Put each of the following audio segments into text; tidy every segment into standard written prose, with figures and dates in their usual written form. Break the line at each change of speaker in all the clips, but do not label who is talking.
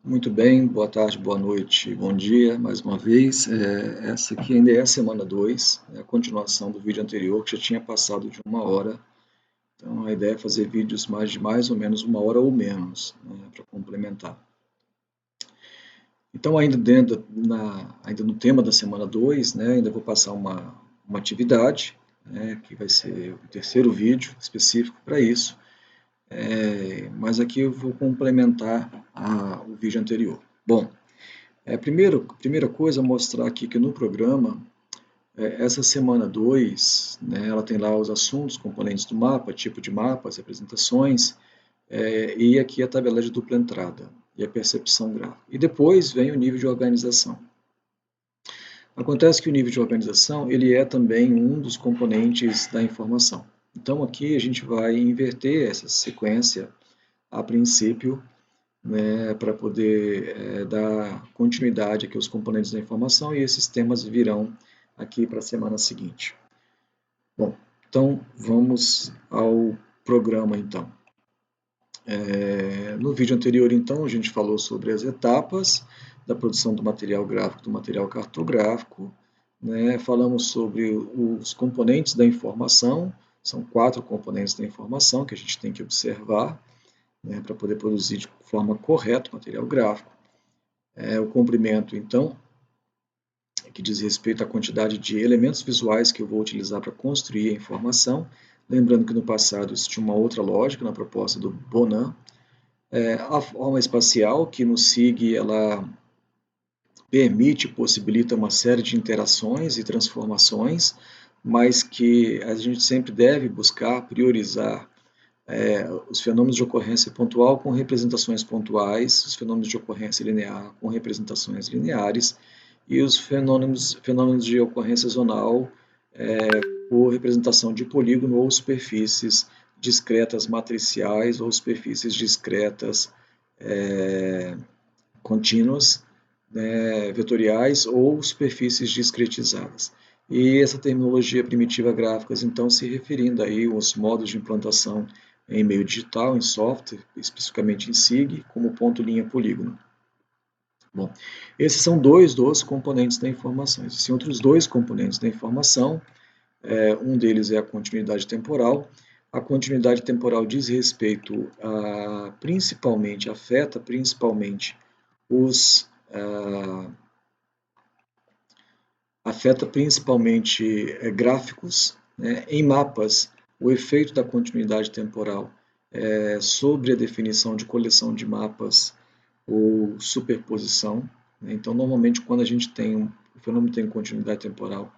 Muito bem, boa tarde, boa noite, bom dia, mais uma vez. Essa aqui ainda é a semana 2, é a continuação do vídeo anterior, que já tinha passado de 1 hora. Então, a ideia é fazer vídeos de mais ou menos 1 hora ou menos, né, para complementar. Então, ainda no tema da semana 2, né, ainda vou passar uma atividade, né, que vai ser o terceiro vídeo específico para isso. Mas aqui eu vou complementar o vídeo anterior. Bom, primeira coisa, mostrar aqui que no programa, essa semana 2, né, ela tem lá os assuntos, componentes do mapa, tipo de mapa, as representações, e aqui a tabela de dupla entrada e a percepção gráfica. E depois vem o nível de organização. Acontece que o nível de organização, ele é também um dos componentes da informação. Então aqui a gente vai inverter essa sequência a princípio, né, para poder dar continuidade aqui aos componentes da informação, e esses temas virão aqui para a semana seguinte. Bom, então vamos ao programa então. No vídeo anterior então a gente falou sobre as etapas da produção do material gráfico, do material cartográfico, né? Falamos sobre os componentes da informação, são 4 componentes da informação que a gente tem que observar, né, para poder produzir de forma correta o material gráfico. O comprimento, então, que diz respeito à quantidade de elementos visuais que eu vou utilizar para construir a informação. Lembrando que no passado isso tinha uma outra lógica na proposta do Bonan. A forma espacial, que no SIG ela permite, possibilita uma série de interações e transformações, mas que a gente sempre deve buscar priorizar os fenômenos de ocorrência pontual com representações pontuais, os fenômenos de ocorrência linear com representações lineares e os fenômenos de ocorrência zonal por representação de polígono ou superfícies discretas matriciais ou superfícies discretas contínuas, né, vetoriais ou superfícies discretizadas. E essa terminologia primitiva gráficas, então, se referindo aí aos modos de implantação em meio digital, em software, especificamente em SIG, como ponto, linha, polígono. Bom, esses são 2 dos componentes da informação. Existem outros 2 componentes da informação. Um deles é a continuidade temporal. A continuidade temporal diz respeito afeta principalmente gráficos, né? Em mapas, o efeito da continuidade temporal sobre a definição de coleção de mapas ou superposição, né? Então, normalmente, quando a gente o fenômeno tem continuidade temporal,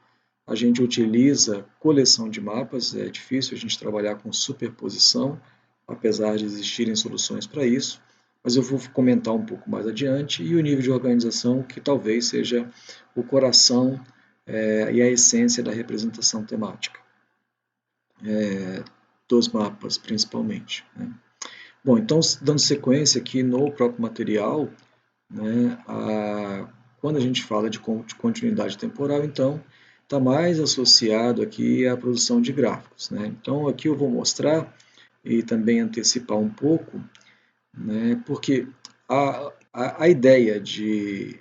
a gente utiliza coleção de mapas, é difícil a gente trabalhar com superposição, apesar de existirem soluções para isso, mas eu vou comentar um pouco mais adiante, e o nível de organização, que talvez seja o coração e a essência da representação temática, dos mapas principalmente, né? Bom, então, dando sequência aqui no próprio material, né, quando a gente fala de continuidade temporal, então, está mais associado aqui à produção de gráficos, né? Então, aqui eu vou mostrar e também antecipar um pouco, né, porque a ideia de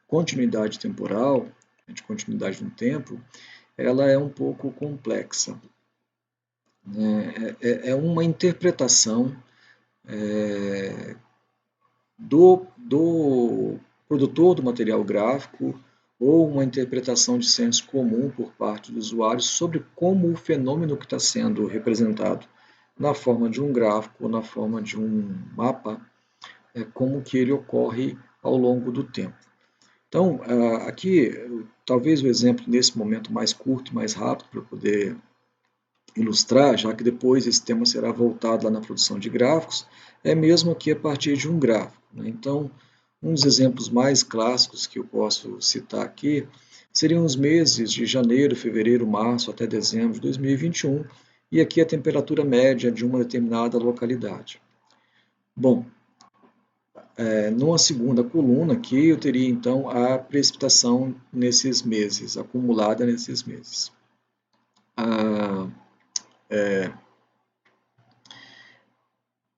continuidade temporal, de continuidade no tempo, ela é um pouco complexa, né? É uma interpretação do produtor do material gráfico ou uma interpretação de senso comum por parte do usuário sobre como o fenômeno que está sendo representado na forma de um gráfico ou na forma de um mapa, como que ele ocorre ao longo do tempo. Então, aqui, talvez o exemplo nesse momento mais curto, mais rápido, para poder ilustrar, já que depois esse tema será voltado lá na produção de gráficos, é mesmo aqui a partir de um gráfico, né? Então, um dos exemplos mais clássicos que eu posso citar aqui seriam os meses de janeiro, fevereiro, março até dezembro de 2021, e aqui a temperatura média de uma determinada localidade. Bom, numa segunda coluna aqui eu teria então a precipitação nesses meses, acumulada nesses meses.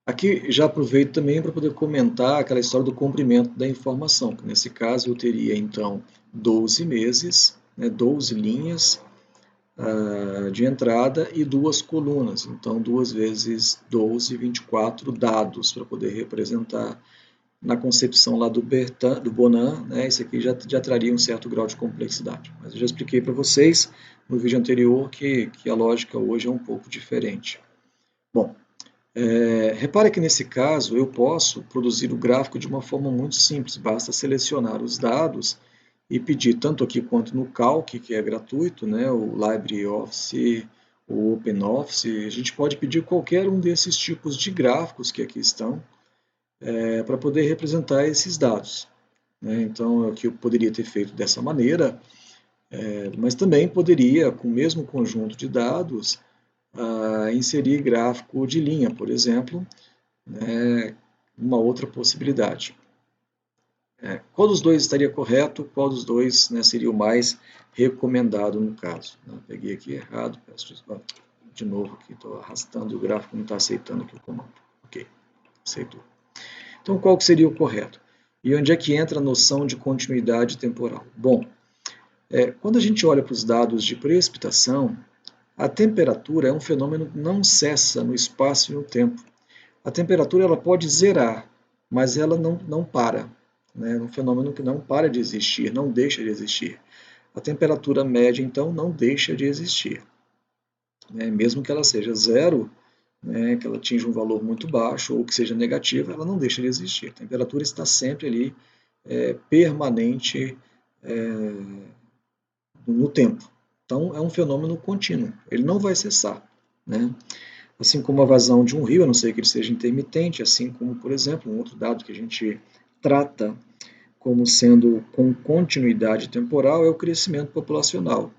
Aqui já aproveito também para poder comentar aquela história do comprimento da informação, que nesse caso eu teria então 12 meses, né, 12 linhas de entrada e duas colunas, então 2 vezes 12, 24 dados para poder representar na concepção lá do Bonan, né, isso aqui já traria um certo grau de complexidade. Mas eu já expliquei para vocês no vídeo anterior que a lógica hoje é um pouco diferente. Bom, repare que nesse caso eu posso produzir o gráfico de uma forma muito simples, basta selecionar os dados e pedir tanto aqui quanto no Calc, que é gratuito, né, o LibreOffice, o OpenOffice, a gente pode pedir qualquer um desses tipos de gráficos que aqui estão, para poder representar esses dados. Né? Então, aqui eu poderia ter feito dessa maneira, mas também poderia, com o mesmo conjunto de dados, inserir gráfico de linha, por exemplo, né, uma outra possibilidade. Qual dos dois estaria correto? Qual dos dois, né, seria o mais recomendado no caso? Peguei aqui errado, peço desculpa. De novo aqui, estou arrastando e o gráfico não está aceitando aqui o comando. Ok, aceitou. Então, qual que seria o correto? E onde é que entra a noção de continuidade temporal? Bom, quando a gente olha para os dados de precipitação, a temperatura é um fenômeno que não cessa no espaço e no tempo. A temperatura ela pode zerar, mas ela não para. Né? É um fenômeno que não para de existir, não deixa de existir. A temperatura média, então, não deixa de existir. Né? Mesmo que ela seja zero, né, que ela atinja um valor muito baixo ou que seja negativa, ela não deixa de existir. A temperatura está sempre ali, permanente, no tempo. Então, é um fenômeno contínuo, ele não vai cessar. Né? Assim como a vazão de um rio, a não ser que ele seja intermitente, assim como, por exemplo, um outro dado que a gente trata como sendo com continuidade temporal é o crescimento populacional.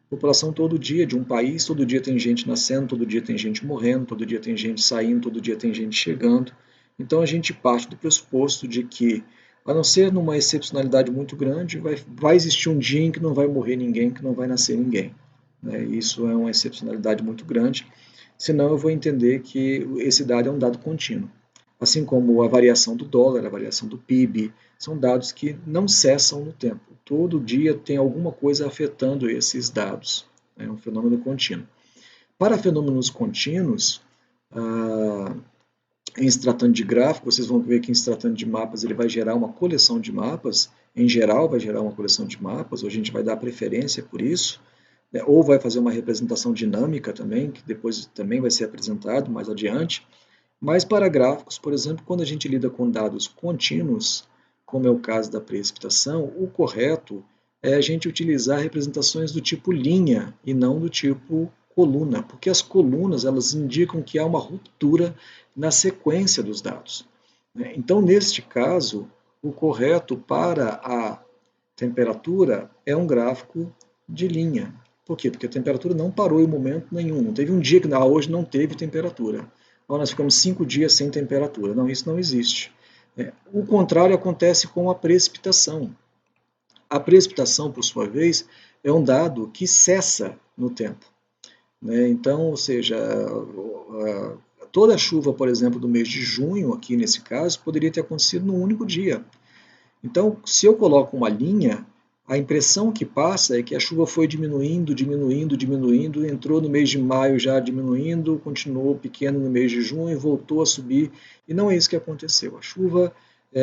População todo dia de um país, todo dia tem gente nascendo, todo dia tem gente morrendo, todo dia tem gente saindo, todo dia tem gente chegando. Então a gente parte do pressuposto de que, a não ser numa excepcionalidade muito grande, vai existir um dia em que não vai morrer ninguém, que não vai nascer ninguém. Né? Isso é uma excepcionalidade muito grande, senão eu vou entender que esse dado é um dado contínuo. Assim como a variação do dólar, a variação do PIB, são dados que não cessam no tempo. Todo dia tem alguma coisa afetando esses dados. É um fenômeno contínuo. Para fenômenos contínuos, em se tratando de gráfico, vocês vão ver que em se tratando de mapas ele vai gerar uma coleção de mapas, em geral vai gerar uma coleção de mapas, ou a gente vai dar preferência por isso, né? Ou vai fazer uma representação dinâmica também, que depois também vai ser apresentado mais adiante. Mas para gráficos, por exemplo, quando a gente lida com dados contínuos, como é o caso da precipitação, o correto é a gente utilizar representações do tipo linha e não do tipo coluna, porque as colunas elas indicam que há uma ruptura na sequência dos dados. Então, neste caso, o correto para a temperatura é um gráfico de linha. Por quê? Porque a temperatura não parou em momento nenhum. Não teve um dia que hoje não teve temperatura. Nós ficamos 5 dias sem temperatura. Não, isso não existe. O contrário acontece com a precipitação. A precipitação, por sua vez, é um dado que cessa no tempo. Né? Então, ou seja, toda a chuva, por exemplo, do mês de junho, aqui nesse caso, poderia ter acontecido num único dia. Então, se eu coloco uma linha, a impressão que passa é que a chuva foi diminuindo, diminuindo, diminuindo, entrou no mês de maio já diminuindo, continuou pequeno no mês de junho, voltou a subir, e não é isso que aconteceu. A chuva,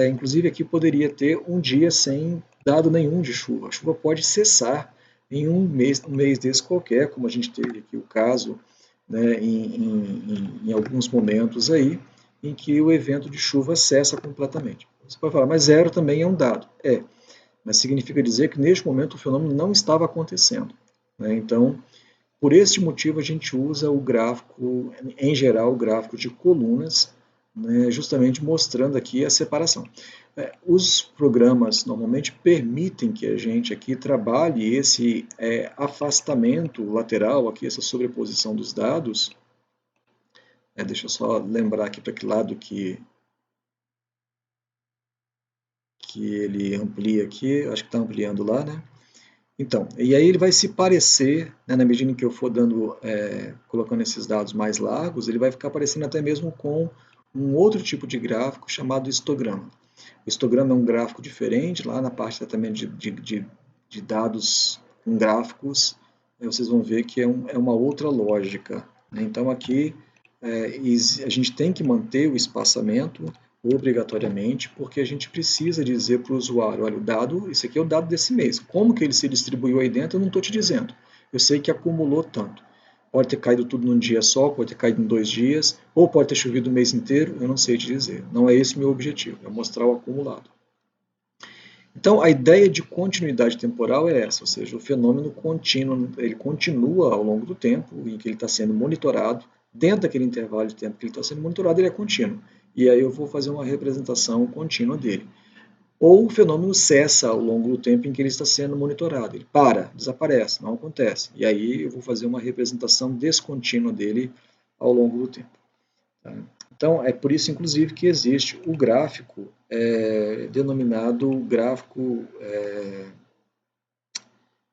inclusive aqui poderia ter um dia sem dado nenhum de chuva. A chuva pode cessar em um mês desse qualquer, como a gente teve aqui o caso, né, em alguns momentos aí, em que o evento de chuva cessa completamente. Você pode falar, mas zero também é um dado. Mas significa dizer que neste momento o fenômeno não estava acontecendo. Né? Então, por este motivo, a gente usa o gráfico, em geral, o gráfico de colunas, né, justamente mostrando aqui a separação. Os programas normalmente permitem que a gente aqui trabalhe esse afastamento lateral, aqui, essa sobreposição dos dados. Deixa eu só lembrar aqui para que lado que ele amplia aqui, acho que está ampliando lá, né? Então, e aí ele vai se parecer, né, na medida em que eu for colocando esses dados mais largos, ele vai ficar parecendo até mesmo com um outro tipo de gráfico chamado histograma. O histograma é um gráfico diferente, lá na parte de tratamento de dados com gráficos, vocês vão ver que é uma outra lógica, né? Então aqui a gente tem que manter o espaçamento obrigatoriamente, porque a gente precisa dizer para o usuário, olha, o dado, esse aqui é o dado desse mês. Como que ele se distribuiu aí dentro, eu não estou te dizendo. Eu sei que acumulou tanto. Pode ter caído tudo num dia só, pode ter caído em 2 dias, ou pode ter chovido o mês inteiro, eu não sei te dizer. Não é esse o meu objetivo, é mostrar o acumulado. Então, a ideia de continuidade temporal é essa, ou seja, o fenômeno contínuo, ele continua ao longo do tempo em que ele está sendo monitorado, dentro daquele intervalo de tempo que ele está sendo monitorado, ele é contínuo. E aí eu vou fazer uma representação contínua dele. Ou o fenômeno cessa ao longo do tempo em que ele está sendo monitorado. Ele para, desaparece, não acontece. E aí eu vou fazer uma representação descontínua dele ao longo do tempo. Tá? Então, é por isso, inclusive, que existe o gráfico denominado gráfico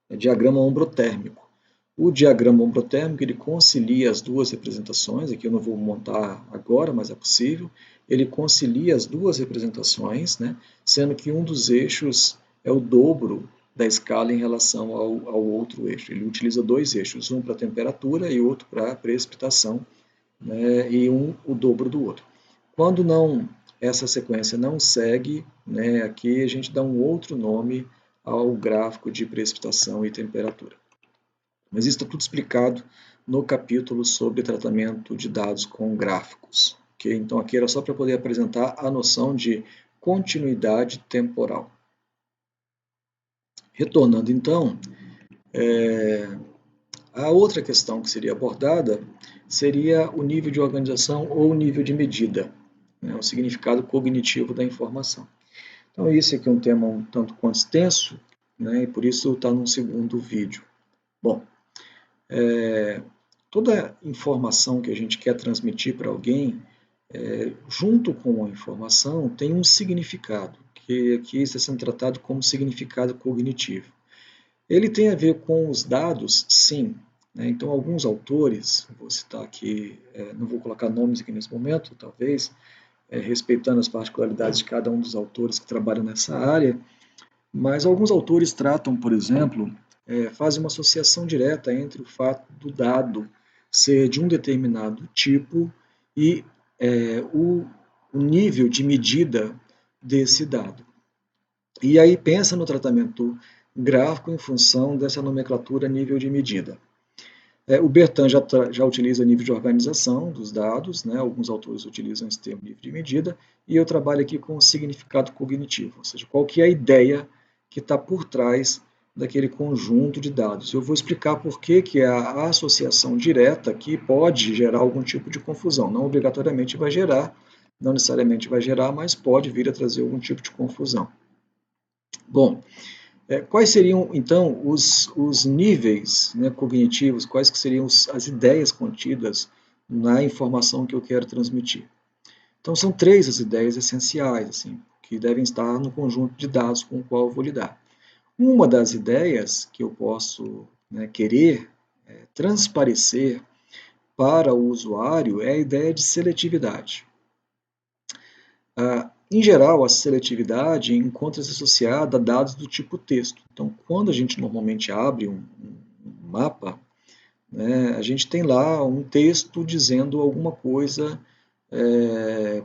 diagrama ombrotérmico. O diagrama ombrotérmico ele concilia as duas representações, aqui eu não vou montar agora, mas é possível. Ele concilia as duas representações, né, sendo que um dos eixos é o dobro da escala em relação ao outro eixo. Ele utiliza dois eixos, um para temperatura e outro para precipitação, né, e um o dobro do outro. Quando não essa sequência não segue, né, aqui a gente dá um outro nome ao gráfico de precipitação e temperatura. Mas isso está tudo explicado no capítulo sobre tratamento de dados com gráficos. Okay? Então aqui era só para poder apresentar a noção de continuidade temporal. Retornando então, a outra questão que seria abordada seria o nível de organização ou o nível de medida, né, o significado cognitivo da informação. Então esse aqui é um tema um tanto quanto extenso, né, e por isso está num segundo vídeo. Bom, toda informação que a gente quer transmitir para alguém, junto com a informação, tem um significado, que aqui está sendo tratado como significado cognitivo. Ele tem a ver com os dados, sim. Né? Então, alguns autores, vou citar aqui, não vou colocar nomes aqui nesse momento, talvez, respeitando as particularidades de cada um dos autores que trabalham nessa área, mas alguns autores tratam, por exemplo, fazem uma associação direta entre o fato do dado ser de um determinado tipo e o nível de medida desse dado. E aí pensa no tratamento gráfico em função dessa nomenclatura nível de medida. O Bertin já utiliza nível de organização dos dados, né? Alguns autores utilizam esse termo nível de medida, e eu trabalho aqui com o significado cognitivo, ou seja, qual que é a ideia que está por trás daquele conjunto de dados. Eu vou explicar por que a associação direta aqui pode gerar algum tipo de confusão. Não obrigatoriamente vai gerar, não necessariamente vai gerar, mas pode vir a trazer algum tipo de confusão. Bom, quais seriam, então, os níveis, né, cognitivos, quais que seriam as ideias contidas na informação que eu quero transmitir? Então, são três as ideias essenciais, assim, que devem estar no conjunto de dados com o qual eu vou lidar. Uma das ideias que eu posso, né, querer transparecer para o usuário é a ideia de seletividade. Em geral, a seletividade encontra-se associada a dados do tipo texto. Então, quando a gente normalmente abre um mapa, né, a gente tem lá um texto dizendo alguma coisa,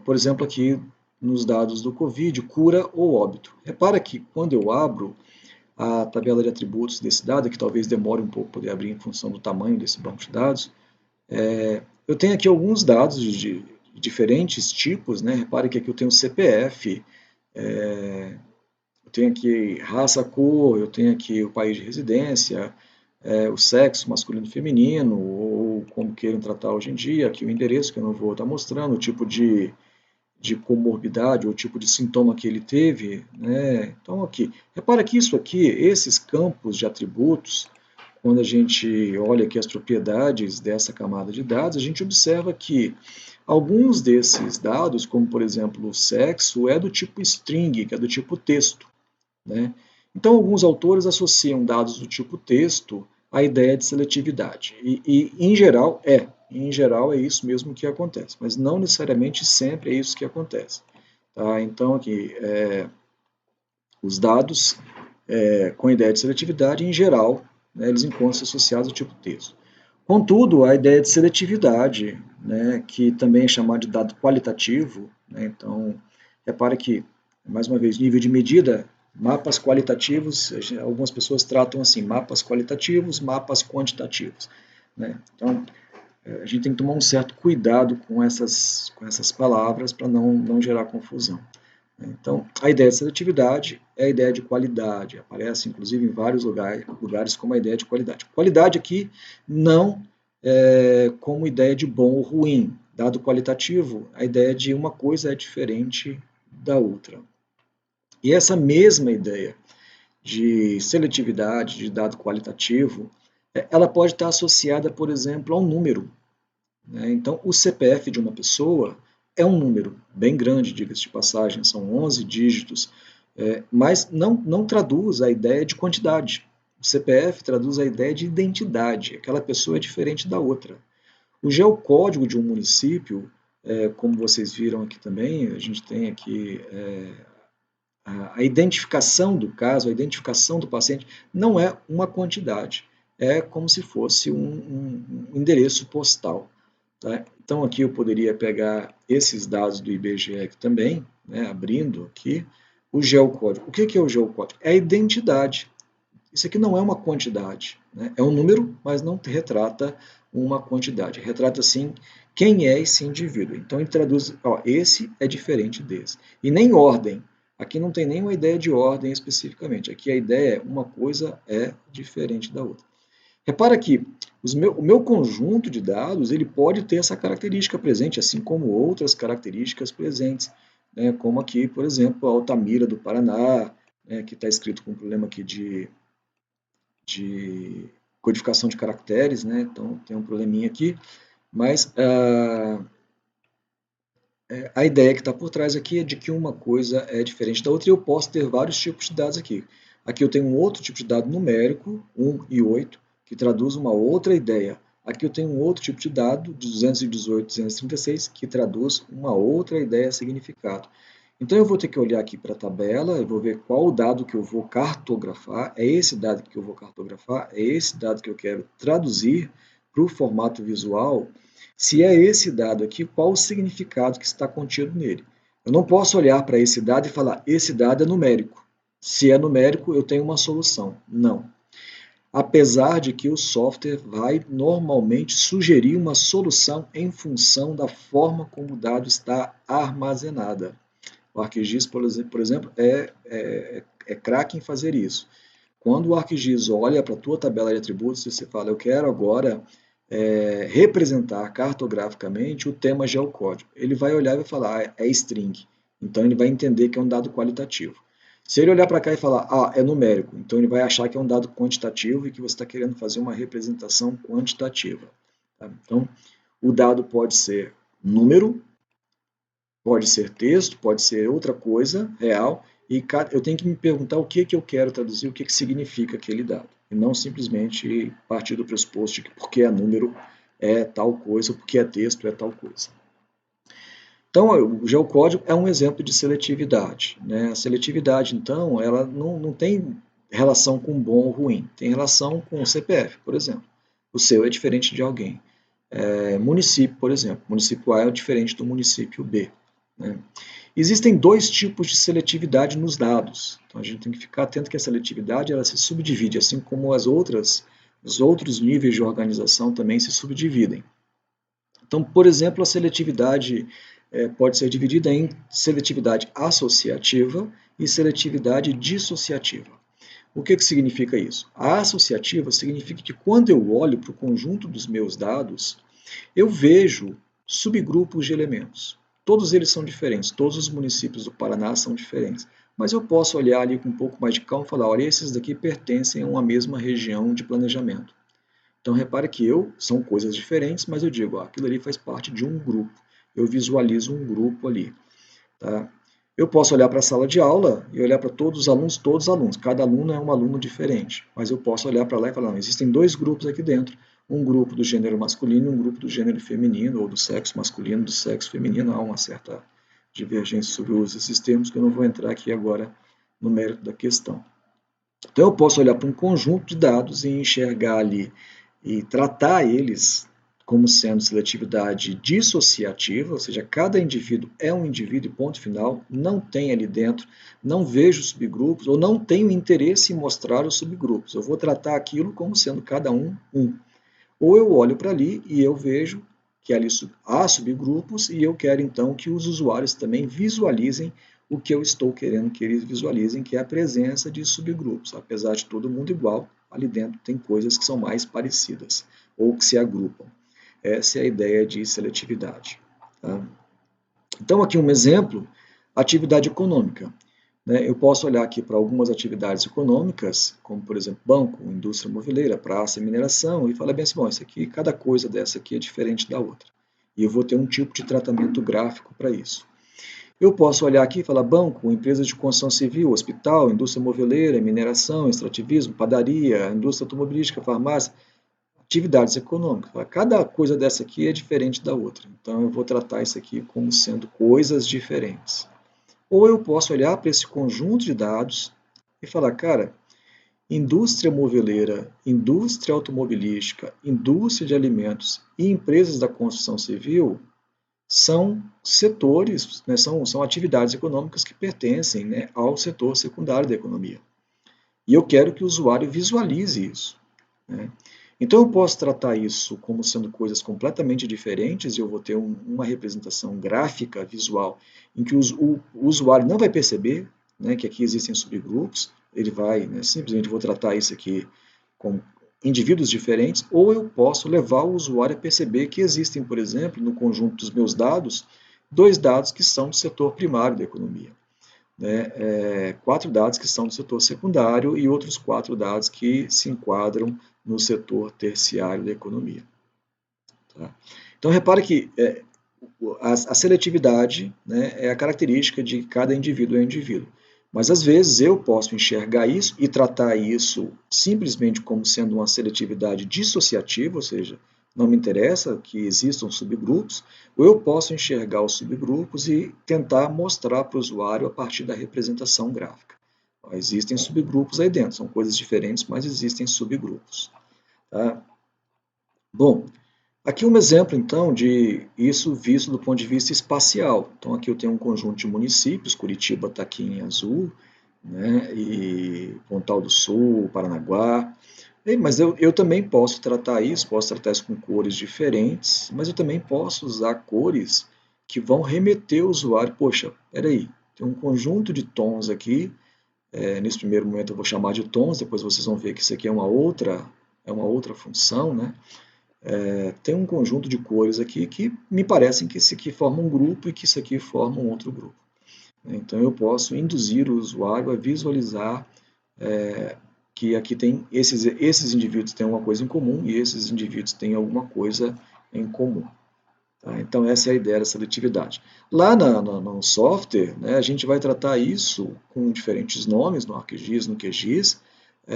por exemplo, aqui nos dados do Covid, cura ou óbito. Repara que quando eu abro a tabela de atributos desse dado, que talvez demore um pouco para poder abrir em função do tamanho desse banco de dados, eu tenho aqui alguns dados de diferentes tipos, né? Repare que aqui eu tenho CPF, eu tenho aqui raça, cor, eu tenho aqui o país de residência, o sexo masculino e feminino, ou como queiram tratar hoje em dia, aqui o endereço que eu não vou estar mostrando, o tipo de comorbidade ou o tipo de sintoma que ele teve, né? Então aqui, repara que isso aqui, esses campos de atributos, quando a gente olha aqui as propriedades dessa camada de dados, a gente observa que alguns desses dados, como por exemplo o sexo, é do tipo string, que é do tipo texto, né? Então alguns autores associam dados do tipo texto à ideia de seletividade, e em geral E, em geral, é isso mesmo que acontece, mas não necessariamente sempre é isso que acontece. Tá? Então, aqui, os dados com a ideia de seletividade, em geral, né, eles encontram-se associados ao tipo texto. Contudo, a ideia de seletividade, né, que também é chamada de dado qualitativo, né, então, repare que, mais uma vez, nível de medida, mapas qualitativos, algumas pessoas tratam assim, mapas qualitativos, mapas quantitativos. Né? Então, a gente tem que tomar um certo cuidado com essas palavras para não gerar confusão. Então, a ideia de seletividade é a ideia de qualidade, aparece inclusive em vários lugares como a ideia de qualidade. Qualidade aqui não como ideia de bom ou ruim, dado qualitativo, a ideia de uma coisa é diferente da outra. E essa mesma ideia de seletividade, de dado qualitativo, ela pode estar associada, por exemplo, a um número. Né? Então, o CPF de uma pessoa é um número bem grande, diga-se de passagem, são 11 dígitos, mas não traduz a ideia de quantidade. O CPF traduz a ideia de identidade, aquela pessoa é diferente da outra. O geocódigo de um município, como vocês viram aqui também, a gente tem aqui a identificação do caso, a identificação do paciente, não é uma quantidade, é como se fosse um endereço postal. Tá? Então, aqui eu poderia pegar esses dados do IBGE aqui também, né, abrindo aqui, o geocódigo. O que é o geocódigo? É a identidade. Isso aqui não é uma quantidade, né? É um número, mas não retrata uma quantidade. Retrata, sim, quem é esse indivíduo. Então, ele traduz, ó, esse é diferente desse. E nem ordem. Aqui não tem nenhuma ideia de ordem especificamente. Aqui a ideia é uma coisa é diferente da outra. Repara que o meu conjunto de dados ele pode ter essa característica presente, assim como outras características presentes, né? Como aqui, por exemplo, a Altamira do Paraná, né? Que está escrito com um problema aqui de codificação de caracteres, né? Então tem um probleminha aqui, mas a ideia que está por trás aqui é de que uma coisa é diferente da outra e eu posso ter vários tipos de dados aqui. Aqui eu tenho um outro tipo de dado numérico, 1 e 8, que traduz uma outra ideia. Aqui eu tenho um outro tipo de dado, de 218 e 236, que traduz uma outra ideia, significado. Então eu vou ter que olhar aqui para a tabela, eu vou ver qual o dado que eu vou cartografar, é esse dado que eu vou cartografar, é esse dado que eu quero traduzir para o formato visual. Se é esse dado aqui, qual o significado que está contido nele? Eu não posso olhar para esse dado e falar, esse dado é numérico. Se é numérico, eu tenho uma solução. Não. Apesar de que o software vai normalmente sugerir uma solução em função da forma como o dado está armazenado. O ArcGIS, por exemplo, é craque em fazer isso. Quando o ArcGIS olha para a tua tabela de atributos e você fala, eu quero agora representar cartograficamente o tema geocódigo. Ele vai olhar e vai falar, é string. Então ele vai entender que é um dado qualitativo. Se ele olhar para cá e falar, é numérico, então ele vai achar que é um dado quantitativo e que você está querendo fazer uma representação quantitativa. Tá? Então, o dado pode ser número, pode ser texto, pode ser outra coisa real, e eu tenho que me perguntar o que eu quero traduzir, o que significa aquele dado, e não simplesmente partir do pressuposto de que porque é número é tal coisa, ou porque é texto é tal coisa. Então, o geocódigo é um exemplo de seletividade. Né? A seletividade, então, ela não tem relação com bom ou ruim, tem relação com o CPF, por exemplo. O seu é diferente de alguém. Município, por exemplo, município A é diferente do município B. Né? Existem dois tipos de seletividade nos dados. Então a gente tem que ficar atento que a seletividade ela se subdivide, assim como os outros níveis de organização também se subdividem. Então, por exemplo, a seletividade pode ser dividida em seletividade associativa e seletividade dissociativa. O que significa isso? A associativa significa que quando eu olho para o conjunto dos meus dados, eu vejo subgrupos de elementos. Todos eles são diferentes, todos os municípios do Paraná são diferentes. Mas eu posso olhar ali com um pouco mais de calma e falar, olha, esses daqui pertencem a uma mesma região de planejamento. Então repare que são coisas diferentes, mas eu digo, aquilo ali faz parte de um grupo. Eu visualizo um grupo ali. Tá? Eu posso olhar para a sala de aula e olhar para todos os alunos. Cada aluno é um aluno diferente. Mas eu posso olhar para lá e falar, não, existem dois grupos aqui dentro. um grupo do gênero masculino e um grupo do gênero feminino, ou do sexo masculino e do sexo feminino. Há uma certa divergência sobre o uso desses termos, que eu não vou entrar aqui agora no mérito da questão. Então, eu posso olhar para um conjunto de dados e enxergar ali e tratar eles como sendo seletividade dissociativa, ou seja, cada indivíduo é um indivíduo e ponto final, não tem ali dentro, não vejo subgrupos ou não tenho interesse em mostrar os subgrupos. Eu vou tratar aquilo como sendo cada um um. Ou eu olho para ali e eu vejo que ali há subgrupos e eu quero então que os usuários também visualizem o que eu estou querendo que eles visualizem, que é a presença de subgrupos. Apesar de todo mundo igual, ali dentro tem coisas que são mais parecidas ou que se agrupam. Essa é a ideia de seletividade. Tá? Então, aqui um exemplo, atividade econômica. Né? Eu posso olhar aqui para algumas atividades econômicas, como, por exemplo, banco, indústria moveleira, praça, mineração, e falar bem assim, bom, isso aqui, cada coisa dessa aqui é diferente da outra. E eu vou ter um tipo de tratamento gráfico para isso. Eu posso olhar aqui e falar banco, empresa de construção civil, hospital, indústria moveleira, mineração, extrativismo, padaria, indústria automobilística, farmácia, atividades econômicas. Cada coisa dessa aqui é diferente da outra. Então eu vou tratar isso aqui como sendo coisas diferentes. Ou eu posso olhar para esse conjunto de dados e falar, cara, indústria moveleira, indústria automobilística, indústria de alimentos e empresas da construção civil são setores, né, são atividades econômicas que pertencem, né, ao setor secundário da economia. E eu quero que o usuário visualize isso. Né? Então eu posso tratar isso como sendo coisas completamente diferentes e eu vou ter uma representação gráfica, visual, em que o usuário não vai perceber, né, que aqui existem subgrupos, ele vai, né, simplesmente vou tratar isso aqui como indivíduos diferentes, ou eu posso levar o usuário a perceber que existem, por exemplo, no conjunto dos meus dados, dois dados que são do setor primário da economia. Né, 4 dados que são do setor secundário e outros 4 dados que se enquadram no setor terciário da economia. Tá? Então, repare que a seletividade, né, é a característica de cada indivíduo é indivíduo. Mas, às vezes, eu posso enxergar isso e tratar isso simplesmente como sendo uma seletividade dissociativa, ou seja, não me interessa que existam subgrupos, ou eu posso enxergar os subgrupos e tentar mostrar para o usuário a partir da representação gráfica. Existem subgrupos aí dentro, são coisas diferentes, mas existem subgrupos. Tá? Bom, aqui um exemplo, então, de isso visto do ponto de vista espacial. Então, aqui eu tenho um conjunto de municípios, Curitiba está aqui em azul, né, e Pontal do Sul, Paranaguá. Mas eu também posso tratar isso com cores diferentes, mas eu também posso usar cores que vão remeter o usuário. Poxa, peraí, tem um conjunto de tons aqui, nesse primeiro momento eu vou chamar de tons, depois vocês vão ver que isso aqui é uma outra função, né? Tem um conjunto de cores aqui que me parecem que isso aqui forma um grupo e que isso aqui forma um outro grupo. Então eu posso induzir o usuário a visualizar que aqui tem esses indivíduos têm uma coisa em comum e esses indivíduos têm alguma coisa em comum. Tá? Então essa é a ideia da seletividade. Lá no software, né, a gente vai tratar isso com diferentes nomes, no ArcGIS, no QGIS.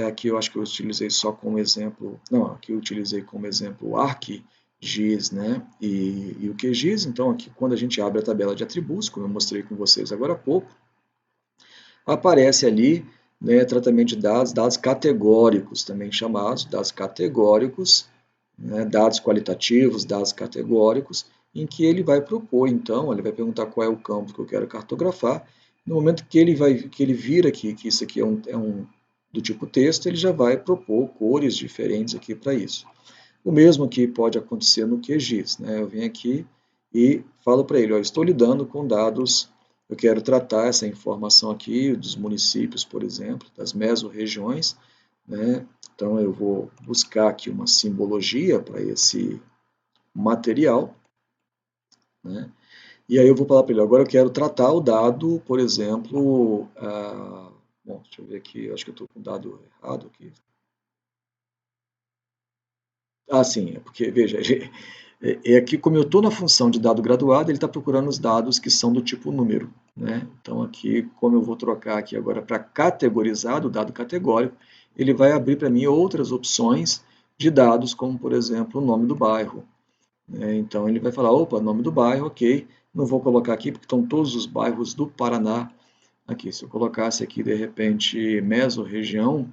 Aqui eu acho que eu utilizei só como exemplo, não, aqui eu utilizei como exemplo o ArcGIS, né, e o QGIS. Então aqui quando a gente abre a tabela de atributos, como eu mostrei com vocês agora há pouco, aparece ali, né, tratamento de dados, dados categóricos, também chamados dados categóricos, né, dados qualitativos, dados categóricos, em que ele vai propor, então, ele vai perguntar qual é o campo que eu quero cartografar. No momento que ele vira que isso aqui é um do tipo texto, ele já vai propor cores diferentes aqui para isso. O mesmo que pode acontecer no QGIS, né? Eu venho aqui e falo para ele, ó, estou lidando com dados, eu quero tratar essa informação aqui dos municípios, por exemplo, das mesorregiões, né? Então eu vou buscar aqui uma simbologia para esse material, né? E aí eu vou falar para ele, agora eu quero tratar o dado, por exemplo, bom, deixa eu ver aqui, acho que eu estou com o dado errado aqui. Sim, é porque, veja, aqui como eu estou na função de dado graduado, ele está procurando os dados que são do tipo número, né? Então aqui, como eu vou trocar aqui agora para categorizado, dado categórico, ele vai abrir para mim outras opções de dados, como, por exemplo, o nome do bairro. Então, ele vai falar, opa, nome do bairro, ok, não vou colocar aqui porque estão todos os bairros do Paraná aqui. Se eu colocasse aqui, de repente, mesorregião,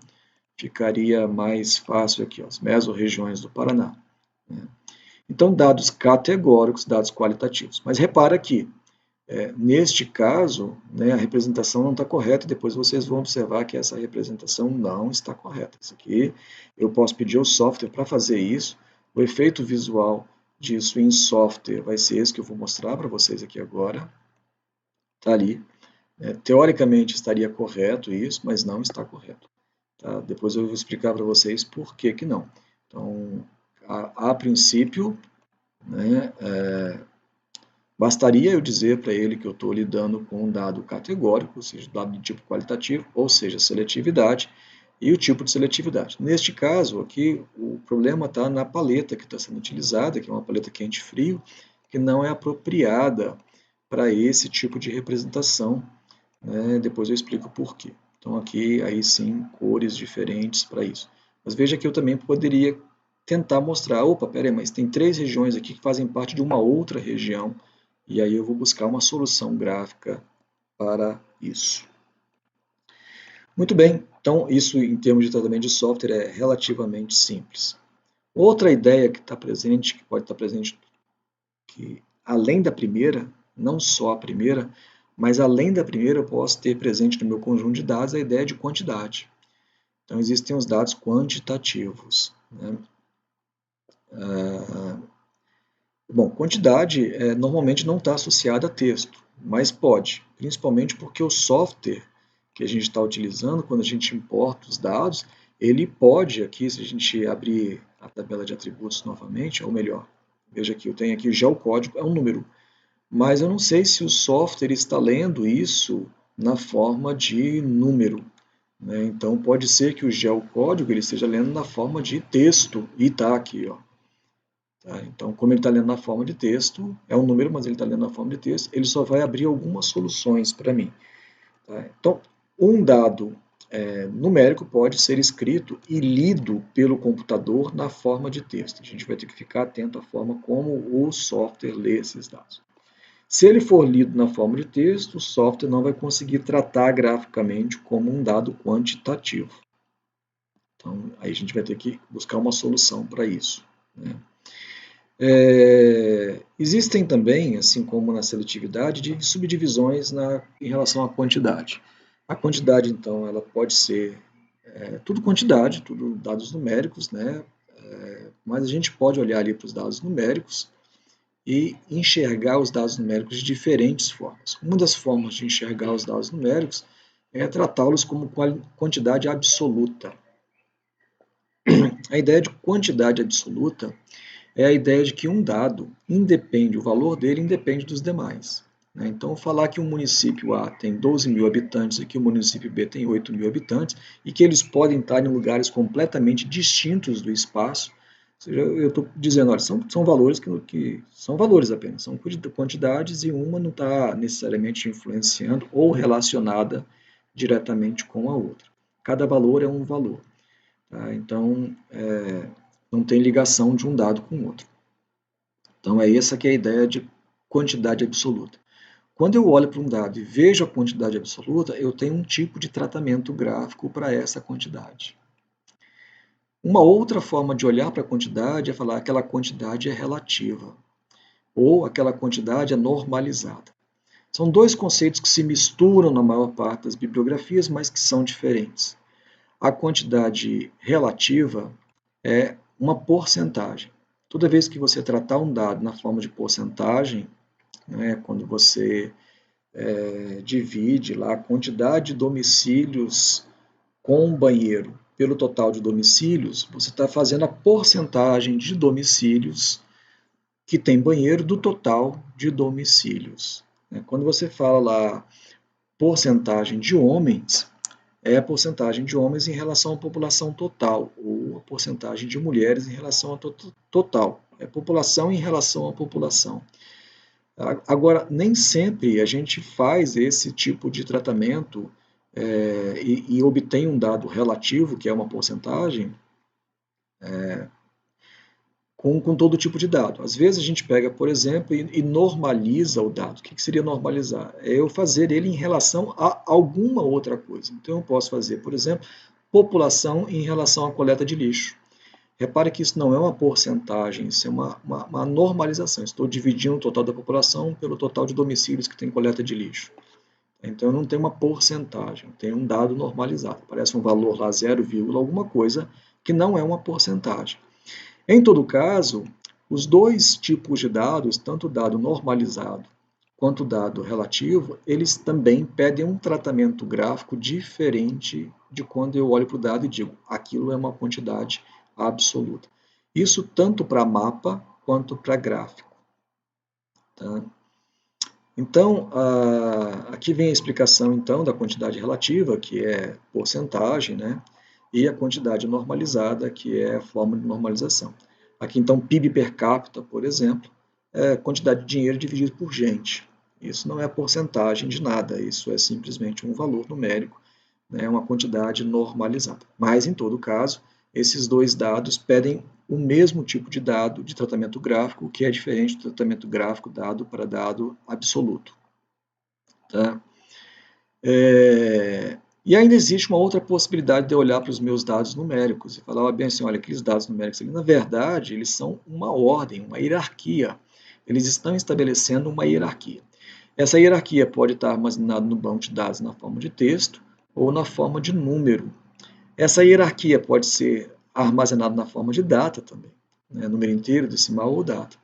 ficaria mais fácil aqui, ó, as mesorregiões do Paraná. Então, dados categóricos, dados qualitativos. Mas repara que, neste caso, a representação não está correta, e depois vocês vão observar que essa representação não está correta. Isso aqui, eu posso pedir ao software para fazer isso. O efeito visual disso em software vai ser esse que eu vou mostrar para vocês aqui agora. Está ali. Teoricamente estaria correto isso, mas não está correto. Tá? Depois eu vou explicar para vocês por que que não. Então, a princípio, bastaria eu dizer para ele que eu estou lidando com um dado categórico, ou seja, dado de tipo qualitativo, ou seja, seletividade, e o tipo de seletividade. Neste caso aqui, o problema está na paleta que está sendo utilizada, que é uma paleta quente-frio, que não é apropriada para esse tipo de representação. Depois eu explico por quê. Então aqui, aí sim, cores diferentes para isso. Mas veja que eu também poderia tentar mostrar, opa, peraí, mas tem 3 regiões aqui que fazem parte de uma outra região, e aí eu vou buscar uma solução gráfica para isso. Muito bem, então isso em termos de tratamento de software é relativamente simples. Outra ideia que está presente, que pode estar presente, que além da primeira, não só a primeira, mas além da primeira eu posso ter presente no meu conjunto de dados a ideia de quantidade. Então existem os dados quantitativos. Bom, quantidade normalmente não está associada a texto, mas pode, principalmente porque o software que a gente está utilizando, quando a gente importa os dados, ele pode aqui, se a gente abrir a tabela de atributos novamente, ou melhor, veja que eu tenho aqui já o código, é um número, mas eu não sei se o software está lendo isso na forma de número. Então pode ser que o geocódigo ele esteja lendo na forma de texto, e está aqui, ó. Tá? Então, como ele está lendo na forma de texto, é um número, mas ele está lendo na forma de texto, ele só vai abrir algumas soluções para mim. Tá? Então, um dado numérico pode ser escrito e lido pelo computador na forma de texto. A gente vai ter que ficar atento à forma como o software lê esses dados. Se ele for lido na forma de texto, o software não vai conseguir tratar graficamente como um dado quantitativo. Então, aí a gente vai ter que buscar uma solução para isso. Existem também, assim como na seletividade, subdivisões em relação à quantidade. A quantidade, então, ela pode ser tudo quantidade, tudo dados numéricos, mas a gente pode olhar ali para os dados numéricos e enxergar os dados numéricos de diferentes formas. Uma das formas de enxergar os dados numéricos é tratá-los como quantidade absoluta. A ideia de quantidade absoluta é a ideia de que um dado independe, o valor dele independe dos demais. Então, falar que o município A tem 12 mil habitantes e que o município B tem 8 mil habitantes e que eles podem estar em lugares completamente distintos do espaço, ou seja, eu estou dizendo, olha, são valores que são valores apenas, são quantidades e uma não está necessariamente influenciando ou relacionada diretamente com a outra. Cada valor é um valor. Tá? Então, não tem ligação de um dado com o outro. Então, essa que é a ideia de quantidade absoluta. Quando eu olho para um dado e vejo a quantidade absoluta, eu tenho um tipo de tratamento gráfico para essa quantidade. Uma outra forma de olhar para a quantidade é falar que aquela quantidade é relativa, ou aquela quantidade é normalizada. São dois conceitos que se misturam na maior parte das bibliografias, mas que são diferentes. A quantidade relativa é uma porcentagem. Toda vez que você tratar um dado na forma de porcentagem, quando você divide lá a quantidade de domicílios com banheiro pelo total de domicílios, você está fazendo a porcentagem de domicílios que tem banheiro do total de domicílios. Quando você fala lá porcentagem de homens, é a porcentagem de homens em relação à população total, ou a porcentagem de mulheres em relação ao total. É população em relação à população. Agora, nem sempre a gente faz esse tipo de tratamento e obtém um dado relativo, que é uma porcentagem, com todo tipo de dado. Às vezes a gente pega, por exemplo, e normaliza o dado. O que seria normalizar? É eu fazer ele em relação a alguma outra coisa. Então eu posso fazer, por exemplo, população em relação à coleta de lixo. Repare que isso não é uma porcentagem, isso é uma normalização. Estou dividindo o total da população pelo total de domicílios que tem coleta de lixo. Então eu não tenho uma porcentagem, eu tenho um dado normalizado. Parece um valor lá 0, alguma coisa, que não é uma porcentagem. Em todo caso, os dois tipos de dados, tanto o dado normalizado quanto o dado relativo, eles também pedem um tratamento gráfico diferente de quando eu olho para o dado e digo, aquilo é uma quantidade absoluta. Isso tanto para mapa quanto para gráfico. Tá? Então, aqui vem a explicação então da quantidade relativa, que é porcentagem, né? E a quantidade normalizada, que é a forma de normalização. Aqui então, PIB per capita, por exemplo, é quantidade de dinheiro dividido por gente. Isso não é porcentagem de nada, isso é simplesmente um valor numérico, né? Uma quantidade normalizada. Mas, em todo caso, esses dois dados pedem o mesmo tipo de dado de tratamento gráfico, que é diferente do tratamento gráfico dado para dado absoluto. Tá? E ainda existe uma outra possibilidade de eu olhar para os meus dados numéricos e falar bem assim, olha, aqueles dados numéricos ali, na verdade, eles são uma ordem, uma hierarquia. Eles estão estabelecendo uma hierarquia. Essa hierarquia pode estar armazenada no banco de dados na forma de texto ou na forma de número. Essa hierarquia pode ser armazenada na forma de data também, né, número inteiro, decimal ou data.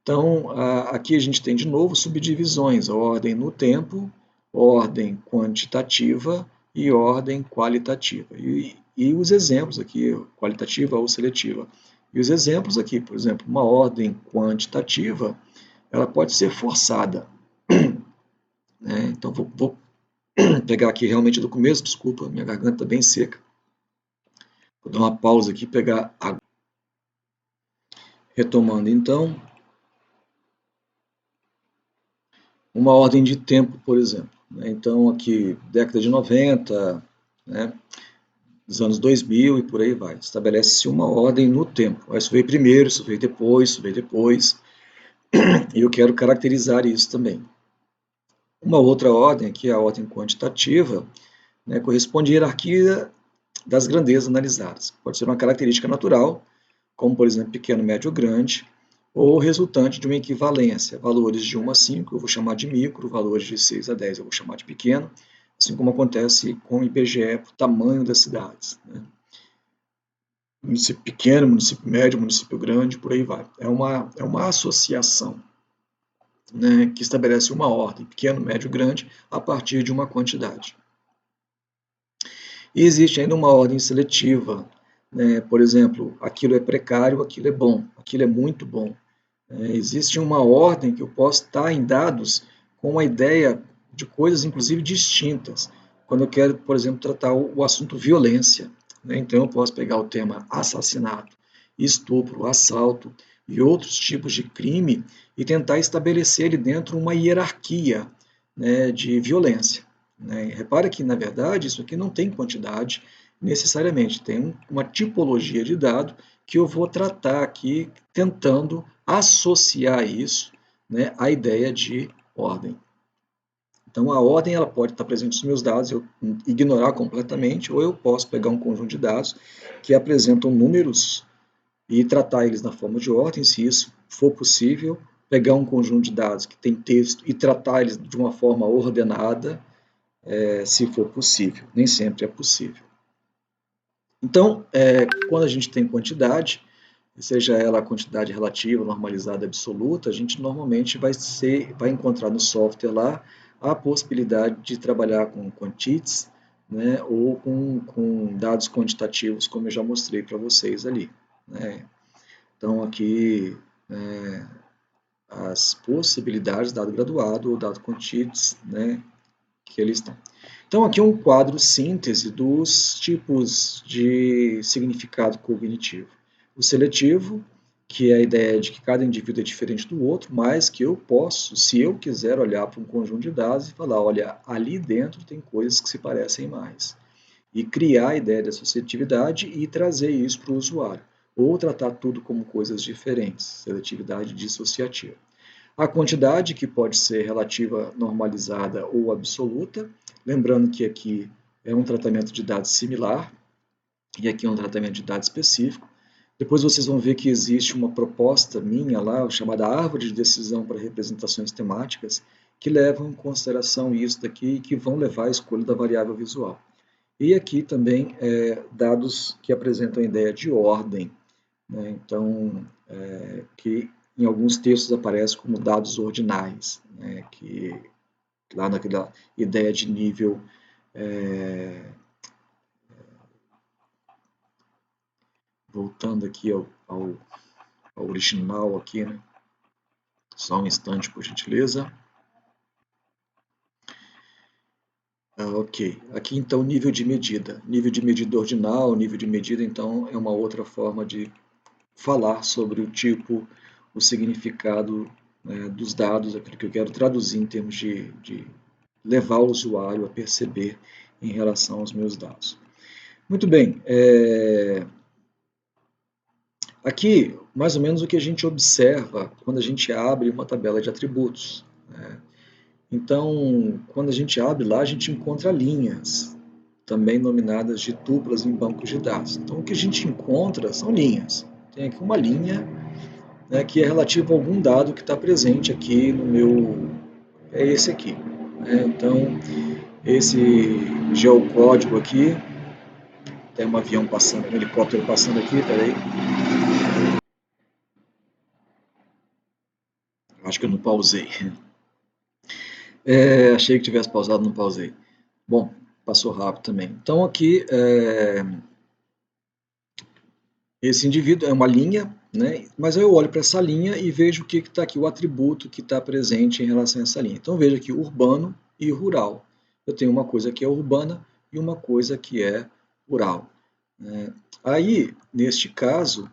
Então, aqui a gente tem de novo subdivisões, ordem no tempo, ordem quantitativa e ordem qualitativa. E os exemplos aqui, qualitativa ou seletiva. E os exemplos aqui, por exemplo, uma ordem quantitativa, ela pode ser forçada. Né? Então, vou pegar aqui realmente do começo, desculpa, minha garganta está bem seca. Vou dar uma pausa aqui e pegar água. Retomando então, uma ordem de tempo, por exemplo. Então, aqui, década de 90, né, dos anos 2000 e por aí vai. Estabelece-se uma ordem no tempo. Isso veio primeiro, isso veio depois, isso veio depois. E eu quero caracterizar isso também. Uma outra ordem, aqui a ordem quantitativa, né, corresponde à hierarquia das grandezas analisadas. Pode ser uma característica natural, como por exemplo pequeno, médio, grande, ou resultante de uma equivalência. Valores de 1 a 5 eu vou chamar de micro, valores de 6 a 10 eu vou chamar de pequeno, assim como acontece com o IBGE, o tamanho das cidades. Né? Município pequeno, município médio, município grande, por aí vai. É uma associação, né, que estabelece uma ordem, pequeno, médio, grande, a partir de uma quantidade. E existe ainda uma ordem seletiva, né? Por exemplo, aquilo é precário, aquilo é bom, aquilo é muito bom. Existe uma ordem que eu posso estar em dados com uma ideia de coisas, inclusive, distintas. Quando eu quero, por exemplo, tratar o assunto violência, né? Então eu posso pegar o tema assassinato, estupro, assalto e outros tipos de crime e tentar estabelecer ali dentro uma hierarquia, né, de violência. Né? Repara que, na verdade, isso aqui não tem quantidade necessariamente, tem uma tipologia de dado que eu vou tratar aqui tentando associar isso, né, à ideia de ordem. Então, a ordem ela pode estar presente nos meus dados, eu ignorar completamente, ou eu posso pegar um conjunto de dados que apresentam números e tratar eles na forma de ordem, se isso for possível, pegar um conjunto de dados que tem texto e tratar eles de uma forma ordenada, se for possível. Nem sempre é possível. Então, quando a gente tem quantidade, seja ela a quantidade relativa, normalizada, absoluta, a gente normalmente vai encontrar no software lá a possibilidade de trabalhar com quantities, né, ou com dados quantitativos, como eu já mostrei para vocês ali. Né. Então, aqui, as possibilidades, dado graduado ou dado quantities, né, que eles estão. Então, aqui é um quadro síntese dos tipos de significado cognitivo. O seletivo, que é a ideia de que cada indivíduo é diferente do outro, mas que eu posso, se eu quiser olhar para um conjunto de dados e falar, olha, ali dentro tem coisas que se parecem mais. E criar a ideia da associatividade e trazer isso para o usuário. ou tratar tudo como coisas diferentes, seletividade dissociativa. A quantidade, que pode ser relativa, normalizada ou absoluta, lembrando que aqui é um tratamento de dados similar, e aqui é um tratamento de dados específico. Depois vocês vão ver que existe uma proposta minha lá, chamada árvore de decisão para representações temáticas, que levam em consideração isso daqui e que vão levar à escolha da variável visual. E aqui também dados que apresentam a ideia de ordem, né? Então, que em alguns textos aparece como dados ordinais, né? Que lá naquela ideia de nível voltando aqui ao original aqui, né? Só um instante, por gentileza. Ok, aqui então nível de medida. Nível de medida ordinal, nível de medida, então, é uma outra forma de falar sobre o tipo, o significado, né, dos dados, aquilo que eu quero traduzir em termos de levar o usuário a perceber em relação aos meus dados. Muito bem, aqui mais ou menos o que a gente observa quando a gente abre uma tabela de atributos, né? Então, quando a gente abre lá, a gente encontra linhas, também nominadas de tuplas em bancos de dados. Então, o que a gente encontra são linhas. Tem aqui uma linha, né, que é relativa a algum dado que está presente aqui no meu... É esse aqui, né? Então, esse geocódigo aqui, tem um avião passando, um helicóptero passando aqui, peraí. Acho que eu não pausei. Achei que tivesse pausado, não pausei. Bom, passou rápido também. Então aqui, esse indivíduo é uma linha, né? Mas eu olho para essa linha e vejo o que está aqui, o atributo que está presente em relação a essa linha. Então veja aqui urbano e rural. Eu tenho uma coisa que é urbana e uma coisa que é rural, né? Aí, neste caso,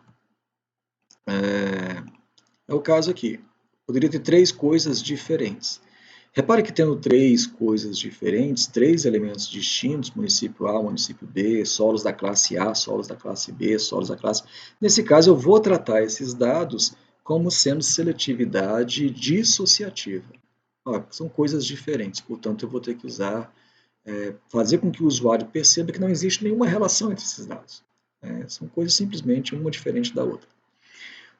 é o caso aqui. Poderia ter três coisas diferentes. Repare que tendo três coisas diferentes, três elementos distintos, município A, município B, solos da classe A, solos da classe B, solos da classe... Nesse caso, eu vou tratar esses dados como sendo seletividade dissociativa. Ó, são coisas diferentes, portanto, eu vou ter que usar, fazer com que o usuário perceba que não existe nenhuma relação entre esses dados. São coisas simplesmente uma diferente da outra.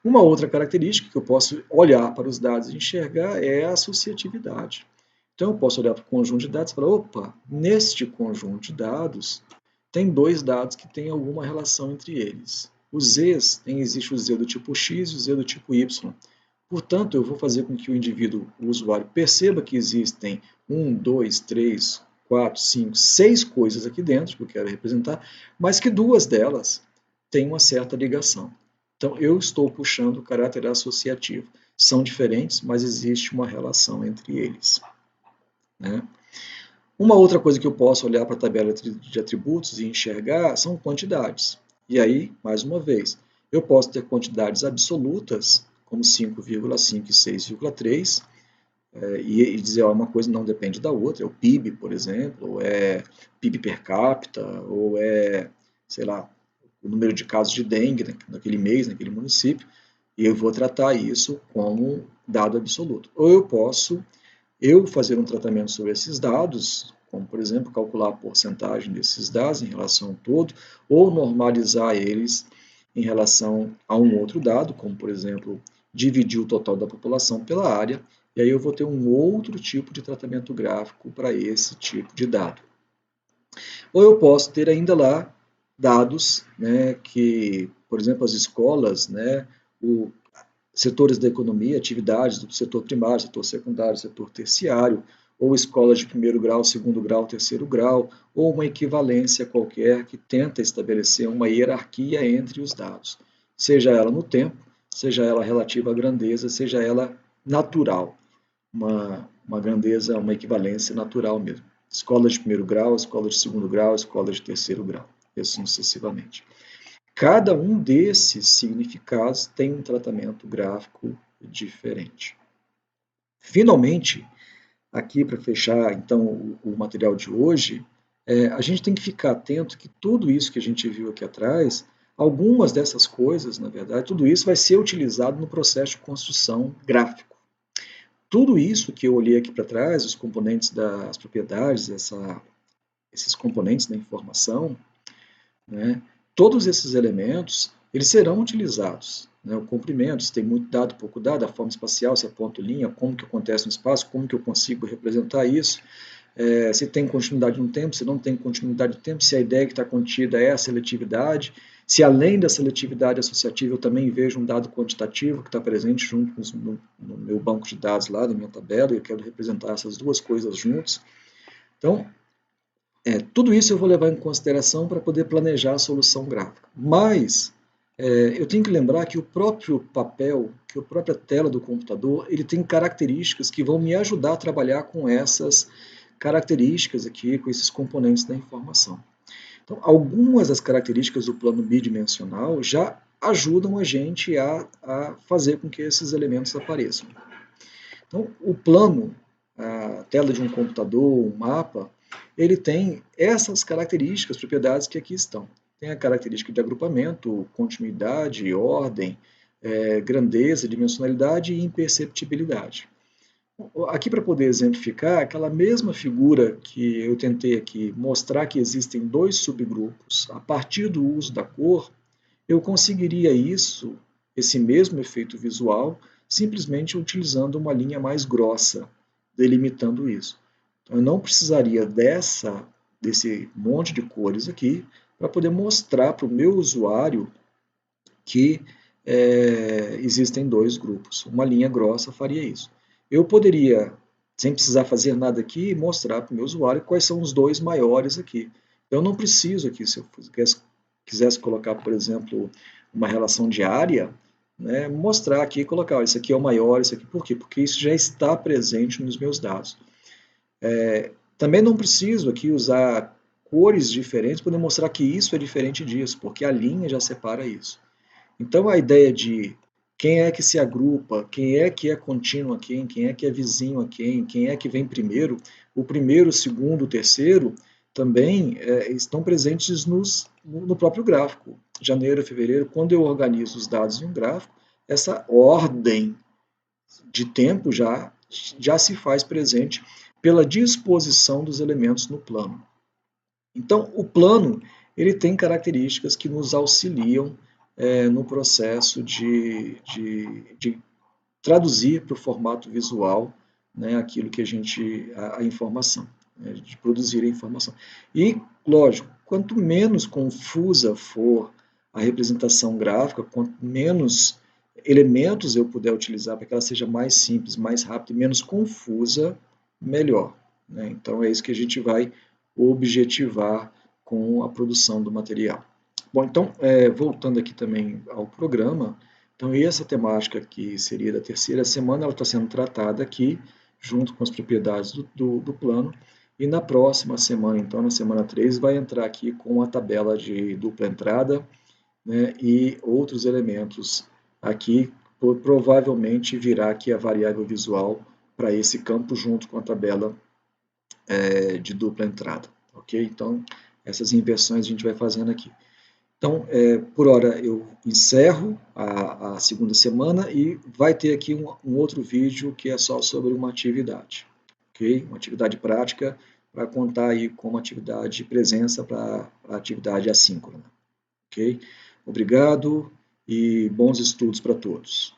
Uma outra característica que eu posso olhar para os dados e enxergar é a associatividade. Então, eu posso olhar para o conjunto de dados e falar, opa, neste conjunto de dados, tem dois dados que têm alguma relação entre eles. Os Zs, existe o Z do tipo X e o Z do tipo Y. Portanto, eu vou fazer com que o indivíduo, o usuário, perceba que existem 1, 2, 3, 4, 5, 6 coisas aqui dentro que eu quero representar, mas que duas delas têm uma certa ligação. Então, eu estou puxando o caráter associativo. São diferentes, mas existe uma relação entre eles, né? Uma outra coisa que eu posso olhar para a tabela de atributos e enxergar são quantidades. E aí, mais uma vez, eu posso ter quantidades absolutas, como 5,5 e 6,3, e dizer ó, uma coisa não depende da outra, é o PIB, por exemplo, ou é PIB per capita, ou é, sei lá, o número de casos de dengue naquele mês, naquele município, e eu vou tratar isso como dado absoluto. Ou eu posso fazer um tratamento sobre esses dados, como, por exemplo, calcular a porcentagem desses dados em relação ao todo, ou normalizar eles em relação a um outro dado, como, por exemplo, dividir o total da população pela área, e aí eu vou ter um outro tipo de tratamento gráfico para esse tipo de dado. Ou eu posso ter ainda lá dados, né, que, por exemplo, as escolas, né, setores da economia, atividades do setor primário, setor secundário, setor terciário, ou escolas de primeiro grau, segundo grau, terceiro grau, ou uma equivalência qualquer que tenta estabelecer uma hierarquia entre os dados, seja ela no tempo, seja ela relativa à grandeza, seja ela natural, uma grandeza, uma equivalência natural mesmo. Escola de primeiro grau, escola de segundo grau, escola de terceiro grau, e assim sucessivamente. Cada um desses significados tem um tratamento gráfico diferente. Finalmente, aqui para fechar então o material de hoje, a gente tem que ficar atento que tudo isso que a gente viu aqui atrás Algumas dessas coisas, na verdade, tudo isso vai ser utilizado no processo de construção gráfico. Tudo isso que eu olhei aqui para trás, os componentes das propriedades, esses componentes da informação, né, todos esses elementos, eles serão utilizados. Né, o comprimento, se tem muito dado, pouco dado, a forma espacial, se é ponto, linha, como que acontece no espaço, como que eu consigo representar isso, se tem continuidade no tempo, se não tem continuidade no tempo, se a ideia que está contida é a seletividade, se além da seletividade associativa eu também vejo um dado quantitativo que está presente junto no meu banco de dados lá, na minha tabela, e eu quero representar essas duas coisas juntos. Então, tudo isso eu vou levar em consideração para poder planejar a solução gráfica. Mas eu tenho que lembrar que o próprio papel, que a própria tela do computador, ele tem características que vão me ajudar a trabalhar com essas características aqui, com esses componentes da informação. Então, algumas das características do plano bidimensional já ajudam a gente a fazer com que esses elementos apareçam. Então, o plano, a tela de um computador, um mapa, ele tem essas características, propriedades que aqui estão. Tem a característica de agrupamento, continuidade, ordem, grandeza, dimensionalidade e imperceptibilidade. Aqui para poder exemplificar, aquela mesma figura que eu tentei aqui mostrar que existem dois subgrupos a partir do uso da cor, eu conseguiria isso, esse mesmo efeito visual, simplesmente utilizando uma linha mais grossa, delimitando isso. Então, eu não precisaria desse monte de cores aqui para poder mostrar para o meu usuário que existem dois grupos. Uma linha grossa faria isso. Eu poderia, sem precisar fazer nada aqui, mostrar para o meu usuário quais são os dois maiores aqui. Eu não preciso aqui, se eu quisesse colocar, por exemplo, uma relação de área, né, mostrar aqui e colocar, ó, isso aqui é o maior, isso aqui, por quê? Porque isso já está presente nos meus dados. Também não preciso aqui usar cores diferentes para demonstrar que isso é diferente disso, porque a linha já separa isso. Então a ideia de quem é que se agrupa, quem é contínuo a quem é que é vizinho a quem é que vem primeiro, o primeiro, o segundo, o terceiro, também estão presentes no próprio gráfico. Janeiro, fevereiro, quando eu organizo os dados em um gráfico, essa ordem de tempo já se faz presente pela disposição dos elementos no plano. Então, o plano ele tem características que nos auxiliam no processo de traduzir para o formato visual, né, aquilo que a informação, né, de produzir a informação. E, lógico, quanto menos confusa for a representação gráfica, quanto menos elementos eu puder utilizar para que ela seja mais simples, mais rápida e menos confusa, melhor. Né? Então é isso que a gente vai objetivar com a produção do material. Bom, então, voltando aqui também ao programa, então essa temática que seria da terceira semana, ela está sendo tratada aqui, junto com as propriedades do plano, e na próxima semana, então na semana 3, vai entrar aqui com a tabela de dupla entrada, né, e outros elementos aqui, provavelmente virá aqui a variável visual para esse campo, junto com a tabela de dupla entrada, ok? Então, essas inversões a gente vai fazendo aqui. Então, por hora eu encerro a segunda semana e vai ter aqui um outro vídeo que é só sobre uma atividade, ok? Uma atividade prática para contar aí como atividade de presença para a atividade assíncrona, ok? Obrigado e bons estudos para todos.